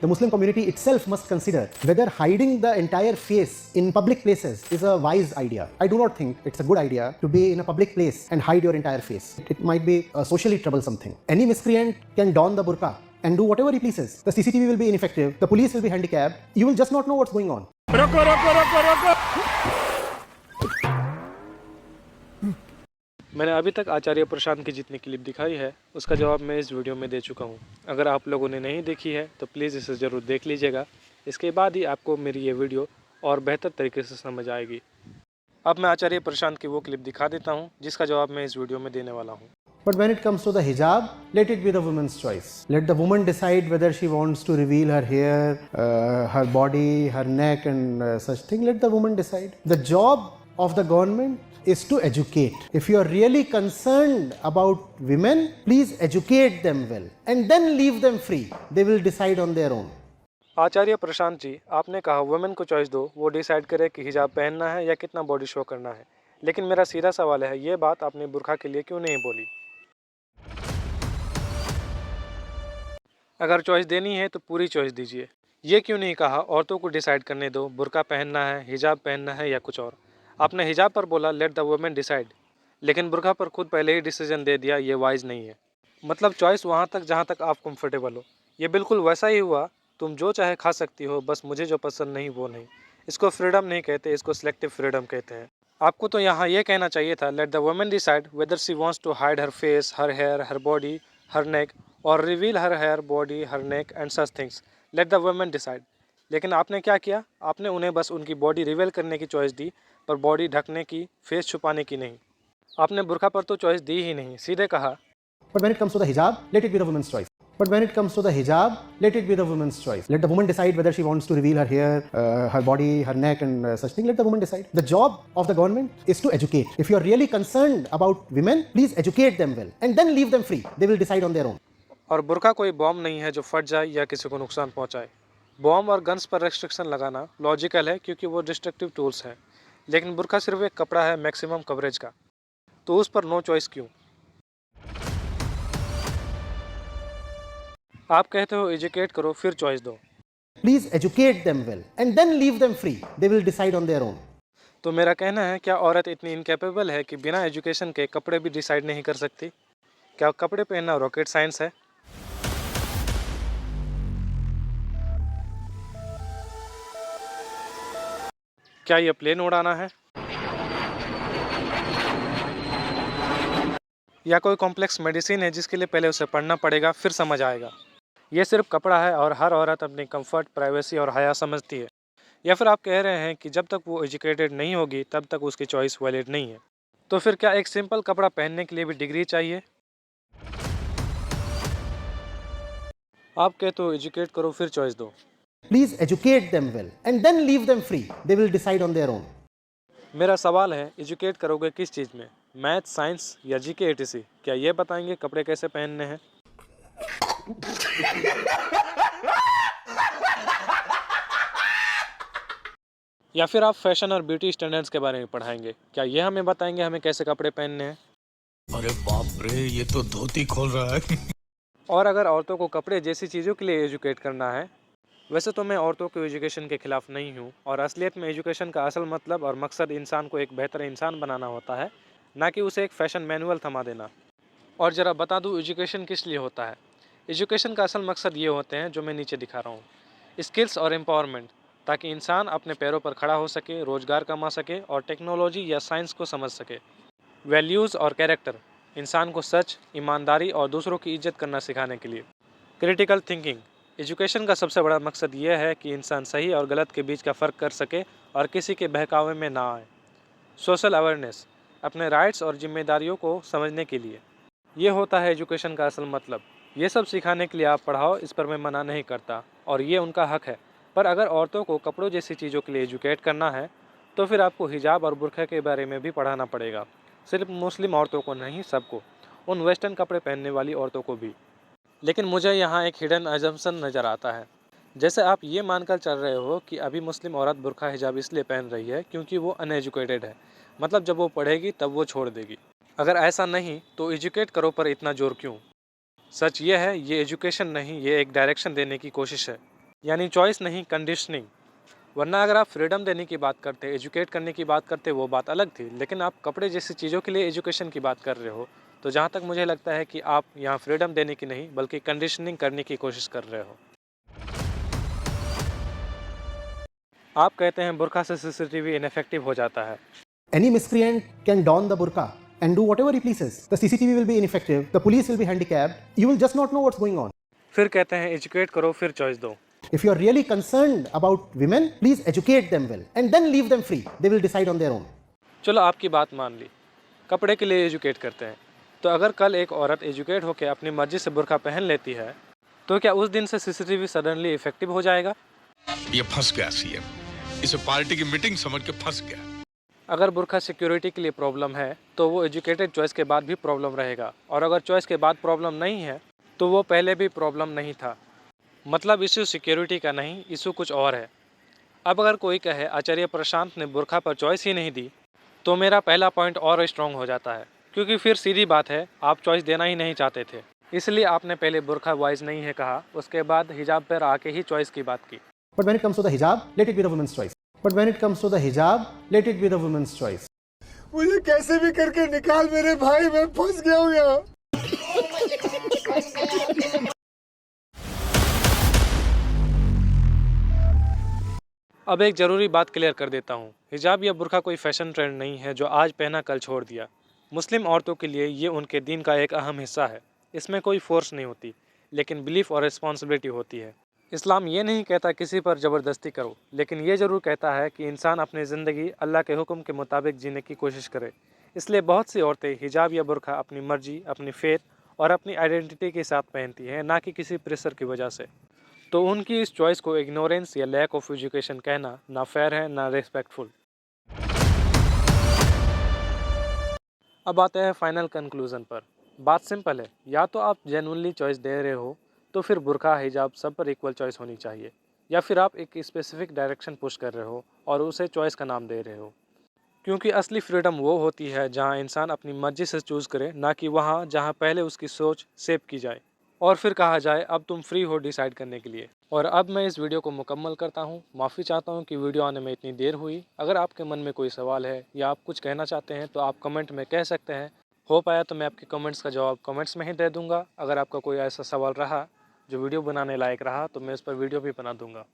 The Muslim community itself must consider whether hiding the entire face in public places is a wise idea. I do not think it's a good idea to be in a public place and hide your entire face. It might be a socially troublesome thing. Any miscreant can don the burqa and do whatever he pleases. The CCTV will be ineffective. The police will be handicapped. You will just not know what's going on. मैंने अभी तक आचार्य प्रशांत की जितनी clip दिखाई है उसका जवाब मैं इस वीडियो में दे चुका हूँ। अगर आप लोगों ने नहीं देखी है तो प्लीज़ इसे ज़रूर देख लीजिएगा। इसके बाद ही आपको मेरी ये वीडियो और बेहतर तरीके से समझ आएगी। अब मैं आचार्य प्रशांत की वो क्लिप दिखा देता हूँ जिसका जवाब मैं इस वीडियो में देने वाला हूँ। But when it comes to the hijab, let it be the woman's choice. Let the woman decide whether she wants to reveal her hair, her body, her neck and such thing. Let the woman decide. The job of the government is to educate. If you are really concerned about women, please educate them well and then leave them free. They will decide on their own. आचार्य प्रशांत जी, आपने कहा women को choice दो, वो decide करे कि हिजाब पहनना है या कितना बॉडी शो करना है। लेकिन मेरा सीधा सवाल है, ये बात आपने बुर्का के लिए क्यों नहीं बोली? अगर चॉइस देनी है तो पूरी चॉइस दीजिए। ये क्यों नहीं कहा औरतों को डिसाइड करने दो, बुर्का पहनना है, हिजाब पहनना है या कुछ और? आपने हिजाब पर बोला लेट द वुमेन डिसाइड, लेकिन बुर्का पर खुद पहले ही डिसीजन दे दिया। ये वाइज नहीं है। मतलब चॉइस वहाँ तक जहाँ तक आप कंफर्टेबल हो। ये बिल्कुल वैसा ही हुआ, तुम जो चाहे खा सकती हो, बस मुझे जो पसंद नहीं वो नहीं। इसको फ्रीडम नहीं कहते, इसको सिलेक्टिव फ्रीडम कहते हैं। आपको तो यहाँ ये कहना चाहिए था let the women decide whether she wants to hide her face, her hair, her body, her neck और reveal her hair, body, her neck and such things. Let the women decide. लेकिन आपने क्या किया? आपने उन्हें बस उनकी बॉडी रिवील करने की चॉइस दी, पर बॉडी ढकने की, फेस छुपाने की नहीं। आपने बुर्का पर तो चॉइस दी ही नहीं, सीधे कहा But when it comes to the hijab, let it be the woman's choice. But when it comes to the hijab, let it be the woman's choice. Let the woman decide whether she wants to reveal her hair, her body, her neck and such thing. Let the woman decide. The job of the government is to educate. If you are really concerned about women, please educate them well and then leave them free. They will decide on their own. और बुर्का कोई bomb नहीं है जो फट जाए या किसी को नुकसान पहुंचाए। बॉम्ब और गन्स पर रेस्ट्रिक्शन लगाना लॉजिकल है क्योंकि वो डिस्ट्रक्टिव टूल्स हैं। लेकिन बुर्का सिर्फ एक कपड़ा है मैक्सिमम कवरेज का, तो उस पर नो चॉइस क्यों? आप कहते हो एजुकेट करो फिर चॉइस दो। Please educate them well and then leave them free. They will decide on their own. तो मेरा कहना है, क्या औरत इतनी इनकेपेबल है कि बिना एजुकेशन के कपड़े भी डिसाइड नहीं कर सकती? क्या कपड़े पहनना रॉकेट साइंस है? क्या ये प्लेन उड़ाना है? या कोई कॉम्प्लेक्स मेडिसिन है जिसके लिए पहले उसे पढ़ना पड़ेगा फिर समझ आएगा? ये सिर्फ कपड़ा है और हर औरत अपनी कंफर्ट, प्राइवेसी और हया समझती है। या फिर आप कह रहे हैं कि जब तक वो एजुकेटेड नहीं होगी तब तक उसकी चॉइस वैलिड नहीं है? तो फिर क्या एक सिंपल कपड़ा पहनने के लिए भी डिग्री चाहिए? आप कहते हो एजुकेट करो फिर चॉइस दो। Please educate them well and then leave them free. They will decide on their own. मेरा सवाल है, एजुकेट करोगे किस चीज़ में? मैथ, साइंस या जीके एटीसी? क्या ये बताएंगे कपड़े कैसे पहनने हैं? या फिर आप फैशन और ब्यूटी स्टैंडर्ड्स के बारे में पढ़ाएंगे? क्या ये हमें बताएंगे हमें कैसे कपड़े पहनने हैं? अरे बाप रे, ये तो धोती खोल रहा है। और अगर औरतों को कपड़े जैसी चीज़ों के लिए एजुकेट करना है, वैसे तो मैं औरतों के एजुकेशन के खिलाफ नहीं हूँ और असलियत में एजुकेशन का असल मतलब और मकसद इंसान को एक बेहतर इंसान बनाना होता है, ना कि उसे एक फ़ैशन मैनुअल थमा देना। और ज़रा बता दूँ एजुकेशन किस लिए होता है। एजुकेशन का असल मकसद ये होते हैं जो मैं नीचे दिखा रहा हूँ, स्किल्स और एम्पावरमेंट, ताकि इंसान अपने पैरों पर खड़ा हो सके, रोज़गार कमा सके और टेक्नोलॉजी या साइंस को समझ सके। वैल्यूज़ और कैरेक्टर, इंसान को सच, ईमानदारी और दूसरों की इज्जत करना सिखाने के लिए। क्रिटिकल थिंकिंग, एजुकेशन का सबसे बड़ा मकसद ये है कि इंसान सही और गलत के बीच का फ़र्क कर सके और किसी के बहकावे में ना आए। सोशल अवेयरनेस, अपने राइट्स और जिम्मेदारियों को समझने के लिए। ये होता है एजुकेशन का असल मतलब। ये सब सिखाने के लिए आप पढ़ाओ, इस पर मैं मना नहीं करता और ये उनका हक है। पर अगर औरतों को कपड़ों जैसी चीज़ों के लिए एजुकेट करना है तो फिर आपको हिजाब और बुर्का के बारे में भी पढ़ाना पड़ेगा। सिर्फ मुस्लिम औरतों को नहीं, सबको, उन वेस्टर्न कपड़े पहनने वाली औरतों को भी। लेकिन मुझे यहाँ एक हिडन अजम्पशन नज़र आता है। जैसे आप ये मानकर चल रहे हो कि अभी मुस्लिम औरत बुर्का हिजाब इसलिए पहन रही है क्योंकि वो अनएजुकेटेड है, मतलब जब वो पढ़ेगी तब वो छोड़ देगी। अगर ऐसा नहीं तो एजुकेट करो पर इतना जोर क्यों? सच ये है, ये एजुकेशन नहीं, ये एक डायरेक्शन देने की कोशिश है। यानी चॉइस नहीं, कंडीशनिंग। वरना अगर आप फ्रीडम देने की बात करते, एजुकेट करने की बात करते, वो बात अलग थी, लेकिन आप कपड़े जैसी चीज़ों के लिए एजुकेशन की बात कर रहे हो, तो जहाँ तक मुझे लगता है कि आप यहाँ फ्रीडम देने की नहीं बल्कि कंडीशनिंग करने की कोशिश कर रहे हो। आप कहते हैं बुर्का से सीसीटीवी इनफेक्टिव हो जाता है। Any miscreant can don the burqa and do whatever he pleases. The CCTV will be ineffective, the police will be handicapped, you will just not know what's going on. फिर कहते हैं educate करो फिर choice दो। If you are really concerned about women, please educate them well and then leave them free. They will decide on their own. चलो आपकी बात मान ली, कपड़े के लिए एजुकेट करते हैं, तो अगर कल एक औरत एजुकेट होकर अपनी मर्जी से बुर्का पहन लेती है, तो क्या उस दिन से सीसीटीवी सडनली इफेक्टिव हो जाएगा? ये फंस गया सीएम, इसे पार्टी की मीटिंग समझ के फंस गया। अगर बुर्का सिक्योरिटी के लिए प्रॉब्लम है तो वो एजुकेटेड चॉइस के बाद भी प्रॉब्लम रहेगा, और अगर चॉइस के बाद प्रॉब्लम नहीं है तो वो पहले भी प्रॉब्लम नहीं था। मतलब इशू सिक्योरिटी का नहीं, इशू कुछ और है। अब अगर कोई कहे आचार्य प्रशांत ने बुर्का पर चॉइस ही नहीं दी, तो मेरा पहला पॉइंट और स्ट्रॉन्ग हो जाता है, क्योंकि फिर सीधी बात है आप चॉइस देना ही नहीं चाहते थे, इसलिए आपने पहले बुर्का वाइज नहीं है कहा, उसके बाद हिजाब पर आके ही चॉइस की बात की। But when it comes to the hijab, let it be the woman's choice. But when it comes to the hijab, let it be the woman's choice. मुझे कैसे भी करके निकाल मेरे भाई, मैं फंस गया हूँ यहाँ। अब एक ज़रूरी बात क्लियर कर देता हूँ, हिजाब या बुर्का कोई फैशन ट्रेंड नहीं है जो आज पहना कल छोड़ दिया। मुस्लिम औरतों के लिए ये उनके दीन का एक अहम हिस्सा है। इसमें कोई फोर्स नहीं होती, लेकिन बिलीफ और रिस्पॉन्सिबिलिटी होती है। इस्लाम ये नहीं कहता किसी पर ज़बरदस्ती करो, लेकिन ये ज़रूर कहता है कि इंसान अपनी ज़िंदगी अल्लाह के हुक्म के मुताबिक जीने की कोशिश करे। इसलिए बहुत सी औरतें हिजाब या बुर्का अपनी मर्जी, अपनी फेथ और अपनी आइडेंटिटी के साथ पहनती हैं, ना कि किसी प्रेशर की वजह से। तो उनकी इस चॉइस को इग्नोरेंस या लैक ऑफ एजुकेशन कहना ना फेयर है ना रिस्पेक्टफुल। अब आते हैं फाइनल कंक्लूजन पर। बात सिंपल है, या तो आप जेन्युइनली चॉइस दे रहे हो तो फिर बुर्का हिजाब सब पर इक्वल चॉइस होनी चाहिए, या फिर आप एक स्पेसिफिक डायरेक्शन पुश कर रहे हो और उसे चॉइस का नाम दे रहे हो। क्योंकि असली फ्रीडम वो होती है जहां इंसान अपनी मर्जी से चूज़ करे, ना कि वहां जहां पहले उसकी सोच सेव की जाए और फिर कहा जाए अब तुम फ्री हो डिसाइड करने के लिए। और अब मैं इस वीडियो को मुकम्मल करता हूँ। माफ़ी चाहता हूँ कि वीडियो आने में इतनी देर हुई। अगर आपके मन में कोई सवाल है या आप कुछ कहना चाहते हैं तो आप कमेंट में कह सकते हैं। हो पाया तो मैं आपके कमेंट्स का जवाब कमेंट्स में ही दे दूँगा। अगर आपका कोई ऐसा सवाल रहा जो वीडियो बनाने लायक रहा तो मैं उस पर वीडियो भी बना दूँगा।